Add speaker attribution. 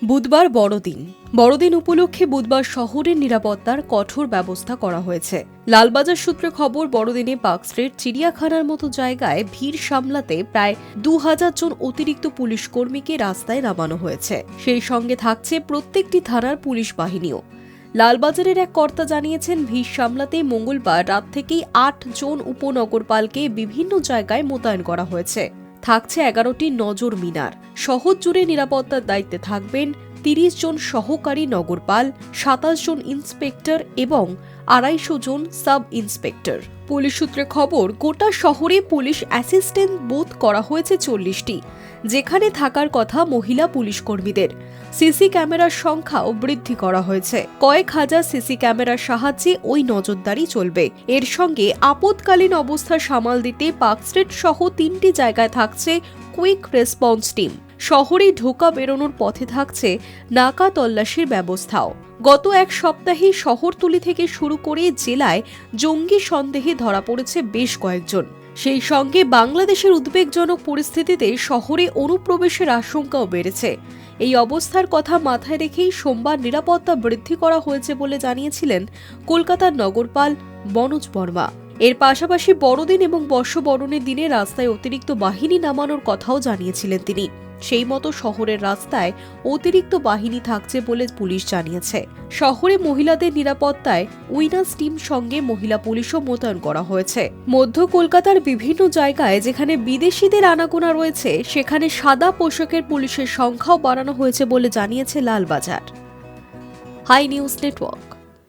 Speaker 1: বুধবার বড়দিন উপলক্ষে বুধবার শহরের নিরাপত্তার কঠোর ব্যবস্থা করা হয়েছে। লালবাজার সূত্রে খবর, বড়দিনে পার্ক স্ট্রিট চিড়িয়াখানার মতো জায়গায় ভিড় সামলাতে প্রায় 2000 জন অতিরিক্ত পুলিশ কর্মীকে রাস্তায় নামানো হয়েছে। সেই সঙ্গে থাকছে প্রত্যেকটি থানার পুলিশ বাহিনীও। লালবাজারের এক কর্তা জানিয়েছেন, ভিড় সামলাতে মঙ্গলবার রাত থেকেই 8 জন উপনগরপালকে বিভিন্ন জায়গায় মোতায়েন করা হয়েছে। থাকছে 11টি নজর মিনার। শহর জুড়ে নিরাপত্তার দায়িত্বে থাকবেন 30 জন সহকারী নগরপাল, 27 জন ইন্সপেক্টর এবং 250 জন সাব ইন্সপেক্টর। পুলিশ সূত্রে খবর, গোটা শহরে পুলিশ অ্যাসিস্ট্যান্ট বুথ করা হয়েছে 40টি, যেখানে থাকার কথা মহিলা পুলিশ কর্মীদের। সিসি ক্যামেরার সংখ্যাও বৃদ্ধি করা হয়েছে। কয়েক হাজার সিসি ক্যামেরার সাহায্যে ওই নজরদারি চলবে। এর সঙ্গে আপৎকালীন অবস্থা সামাল দিতে পার্ক স্ট্রিট সহ 3টি জায়গায় থাকছে কুইক রেসপন্স টিম। শহরে ঢোকা বেরোনোর পথে থাকছে নাকা তল্লাশির ব্যবস্থাও। গত এক সপ্তাহে শহরতলি থেকে শুরু করে জেলায় জঙ্গি সন্দেহে ধরা পড়েছে বেশ কয়েকজন। সেই সঙ্গে বাংলাদেশের উদ্বেগজনক পরিস্থিতিতে শহরে অনুপ্রবেশের আশঙ্কাও বেড়েছে। এই অবস্থার কথা মাথায় রেখেই সোমবার নিরাপত্তা বৃদ্ধি করা হয়েছে বলে জানিয়েছিলেন কলকাতার নগরপাল মনোজ বর্মা। এর পাশাপাশি বড়দিন এবং বর্ষবরণের দিনে রাস্তায় অতিরিক্ত বাহিনী নামানোর কথাও জানিয়েছিলেন তিনি। সেই মতো শহরের রাস্তায় অতিরিক্ত বাহিনী থাকছে বলে পুলিশ জানিয়েছে। শহরে মহিলাদের নিরাপত্তায় উইনার্স টিম সঙ্গে মহিলা পুলিশও মোতায়েন করা হয়েছে। মধ্য কলকাতার বিভিন্ন জায়গায় যেখানে বিদেশিদের আনাগোনা রয়েছে, সেখানে সাদা পোশাকের পুলিশের সংখ্যাও বাড়ানো হয়েছে বলে জানিয়েছে লালবাজার। High news network.